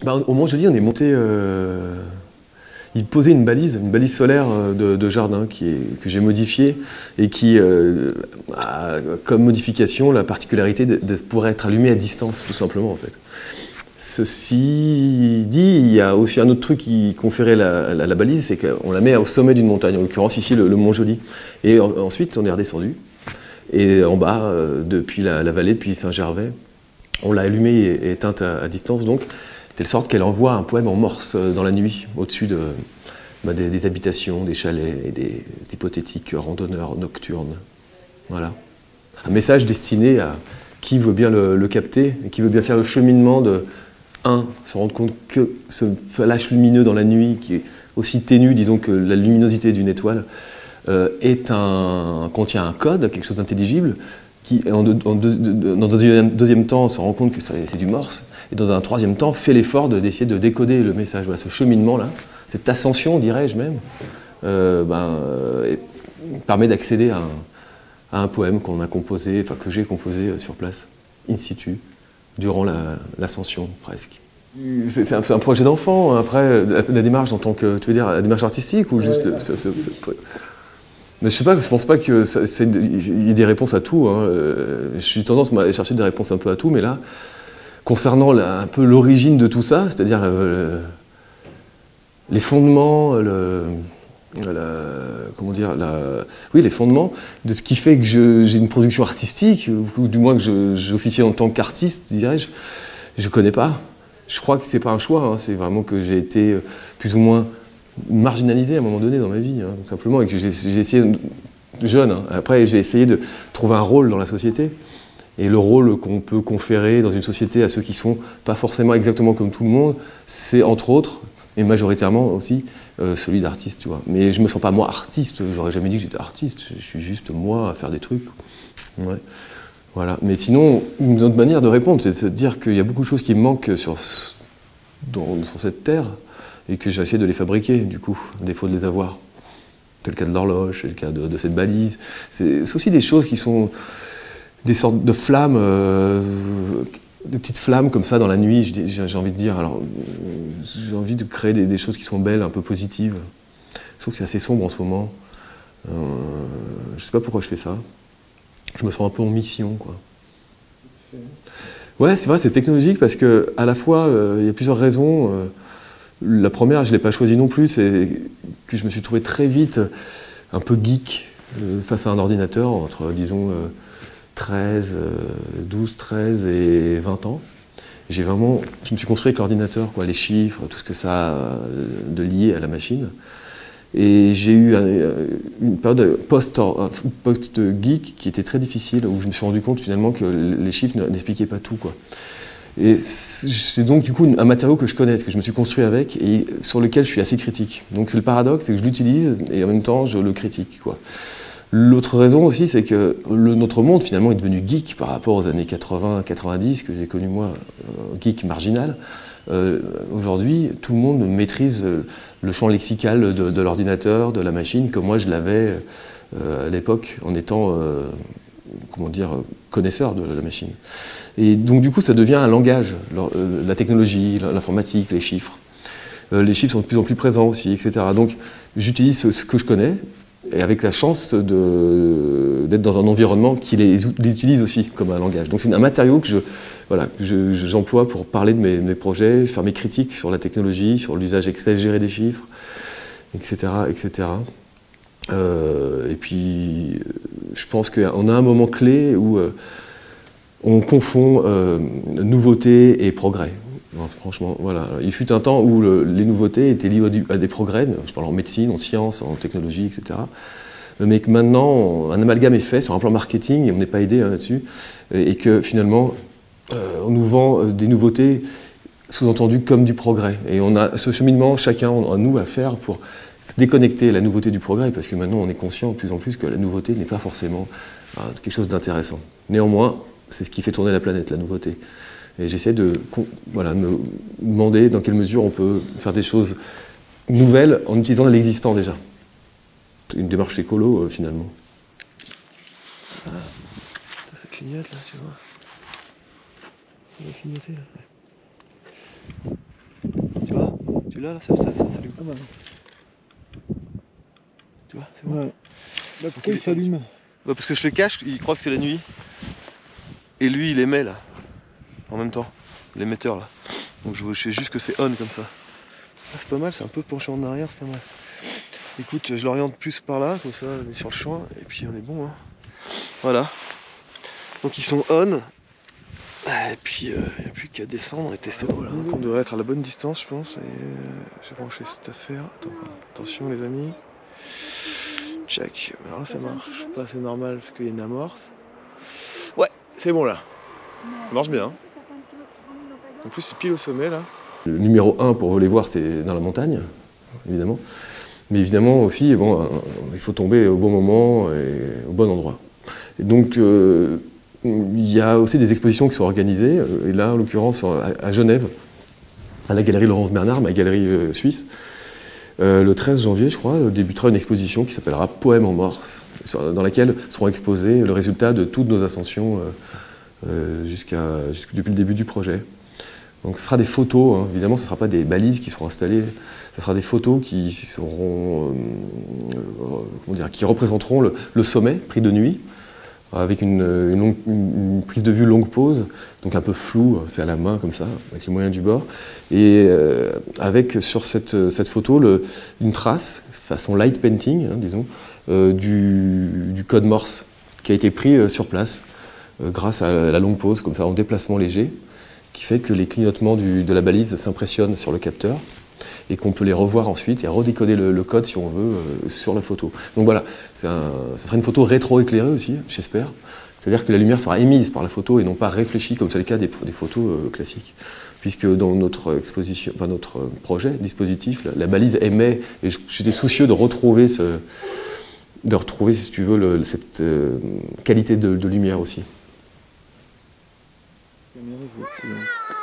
Bah, au Mont-Joli, on est monté... il posait une balise solaire de jardin que j'ai modifiée et qui a comme modification la particularité de pouvoir être allumée à distance, tout simplement, en fait. Ceci dit, il y a aussi un autre truc qui conférait la balise, c'est qu'on la met au sommet d'une montagne, en l'occurrence ici le Mont-Joli. Et ensuite, on est redescendu. Et en bas, depuis la vallée, depuis Saint-Gervais, on l'a allumée et éteinte à distance, donc, de telle sorte qu'elle envoie un poème en morse dans la nuit, au-dessus des habitations, des chalets et des hypothétiques randonneurs nocturnes. Voilà. Un message destiné à qui veut bien le capter et qui veut bien faire le cheminement de... se rendre compte que ce flash lumineux dans la nuit, qui est aussi ténu, disons, que la luminosité d'une étoile, contient un code, quelque chose d'intelligible, qui, dans un deuxième temps, se rend compte que c'est du morse, et dans un troisième temps, fait l'effort d'essayer de décoder le message. Voilà, ce cheminement-là, cette ascension, dirais-je même, permet d'accéder à un poème qu'on a composé, enfin que j'ai composé sur place, in situ, durant l'ascension, presque. C'est un projet d'enfant, après, la démarche en tant que, tu veux dire, la démarche artistique, ou juste... Mais je sais pas, je pense pas qu'il y ait des réponses à tout, hein. Je suis tendance à chercher des réponses un peu à tout, mais là, concernant un peu l'origine de tout ça, c'est-à-dire les fondements, les fondements de ce qui fait que j'ai une production artistique, ou du moins que j'officie en tant qu'artiste, dirais-je, je connais pas. Je crois que c'est pas un choix, hein, c'est vraiment que j'ai été plus ou moins marginalisé à un moment donné dans ma vie, hein, tout simplement, et que j'ai essayé, jeune, hein, après j'ai essayé de trouver un rôle dans la société, et le rôle qu'on peut conférer dans une société à ceux qui sont pas forcément exactement comme tout le monde, c'est entre autres, et majoritairement aussi, celui d'artiste, tu vois. Mais je me sens pas moi artiste, j'aurais jamais dit que j'étais artiste, je suis juste moi à faire des trucs. Ouais. Voilà. Mais sinon, une autre manière de répondre, c'est de dire qu'il y a beaucoup de choses qui me manquent sur cette terre, et que j'ai essayé de les fabriquer, du coup, à défaut de les avoir. C'est le cas de l'horloge, c'est le cas de cette balise. C'est aussi des choses qui sont des sortes de flammes, de petites flammes comme ça dans la nuit, j'ai envie de dire. Alors, j'ai envie de créer des choses qui sont belles, un peu positives. Je trouve que c'est assez sombre en ce moment. Je sais pas pourquoi je fais ça. Je me sens un peu en mission, quoi. Ouais, c'est vrai, c'est technologique parce que à la fois, il y a plusieurs raisons. La première, je ne l'ai pas choisie non plus, c'est que je me suis trouvé très vite un peu geek face à un ordinateur entre, disons, 12, 13 et 20 ans. Je me suis construit avec l'ordinateur, quoi, les chiffres, tout ce que ça a de lié à la machine. Et j'ai eu une période post-geek qui était très difficile, où je me suis rendu compte finalement que les chiffres n'expliquaient pas tout, quoi. Et c'est donc du coup un matériau que je connais, que je me suis construit avec et sur lequel je suis assez critique. Donc c'est le paradoxe, c'est que je l'utilise et en même temps je le critique, quoi. L'autre raison aussi, c'est que notre monde finalement est devenu geek par rapport aux années 80-90 que j'ai connu moi, geek marginal. Aujourd'hui, tout le monde maîtrise le champ lexical de l'ordinateur, de la machine, comme moi je l'avais à l'époque en étant connaisseur de la machine. Et donc du coup ça devient un langage, la technologie, l'informatique, les chiffres. Les chiffres sont de plus en plus présents aussi, etc. Donc j'utilise ce que je connais, et avec la chance d'être dans un environnement qui les utilise aussi comme un langage. Donc c'est un matériau que j'emploie pour parler de mes projets, faire mes critiques sur la technologie, sur l'usage exagéré des chiffres, etc. etc. Et puis je pense qu'on a un moment clé où on confond nouveauté et progrès. Non, franchement, voilà. Il fut un temps où les nouveautés étaient liées à des progrès, je parle en médecine, en sciences, en technologie, etc. Mais que maintenant, un amalgame est fait sur un plan marketing, et on n'est pas aidé là-dessus, et que finalement, on nous vend des nouveautés sous-entendues comme du progrès. Et on a ce cheminement, chacun à nous, à faire pour se déconnecter la nouveauté du progrès, parce que maintenant on est conscient de plus en plus que la nouveauté n'est pas forcément quelque chose d'intéressant. Néanmoins, c'est ce qui fait tourner la planète, la nouveauté. Et j'essaie de me demander dans quelle mesure on peut faire des choses nouvelles en utilisant l'existant déjà. Une démarche écolo, finalement. Ah, ça clignote là, tu vois. Ça va clignoter là. Tu l'as là, ça s'allume pas mal. Tu vois, c'est bon. Ouais. Là, pourquoi il s'allume? Bah, parce que je le cache, il croit que c'est la nuit. Et lui, il émet là, en même temps, l'émetteur là. Donc je sais juste que c'est on comme ça. Ah, c'est pas mal, c'est un peu penché en arrière, c'est pas mal. Écoute, je l'oriente plus par là, comme ça, on est sur le champ, et puis on est bon. Hein. Voilà. Donc ils sont on. Et puis il n'y a plus qu'à descendre et tester. Voilà. Donc on devrait être à la bonne distance, je pense. Et j'ai branché cette affaire. Attends, attention les amis. Check. Alors là ça marche pas, c'est normal parce qu'il y a une amorce. Ouais, c'est bon là. Ça marche bien. Hein. En plus c'est pile au sommet là. Le numéro 1 pour les voir c'est dans la montagne, évidemment. Mais évidemment aussi, bon, il faut tomber au bon moment et au bon endroit. Et donc il y a aussi des expositions qui sont organisées, et là en l'occurrence à Genève, à la galerie Laurence Bernard, ma galerie suisse. Le 13 janvier, je crois, débutera une exposition qui s'appellera Poèmes en morse, dans laquelle seront exposés le résultat de toutes nos ascensions depuis le début du projet. Donc ce sera des photos, hein. Évidemment ce ne sera pas des balises qui seront installées, ce sera des photos qui seront, qui représenteront le sommet pris de nuit, avec une prise de vue longue pause, donc un peu floue, fait à la main comme ça, avec les moyens du bord, et avec sur cette photo une trace, façon light painting, hein, disons, du code Morse qui a été pris sur place, grâce à la longue pause, comme ça, en déplacement léger, qui fait que les clignotements de la balise s'impressionnent sur le capteur, et qu'on peut les revoir ensuite et redécoder le code, si on veut, sur la photo. Donc voilà, ce sera une photo rétro-éclairée aussi, j'espère. C'est-à-dire que la lumière sera émise par la photo et non pas réfléchie, comme c'est le cas des photos classiques. Puisque dans notre exposition, enfin notre projet, dispositif, la balise émet, et j'étais soucieux de retrouver, si tu veux, cette qualité de lumière aussi. La caméra, je vois plus, hein.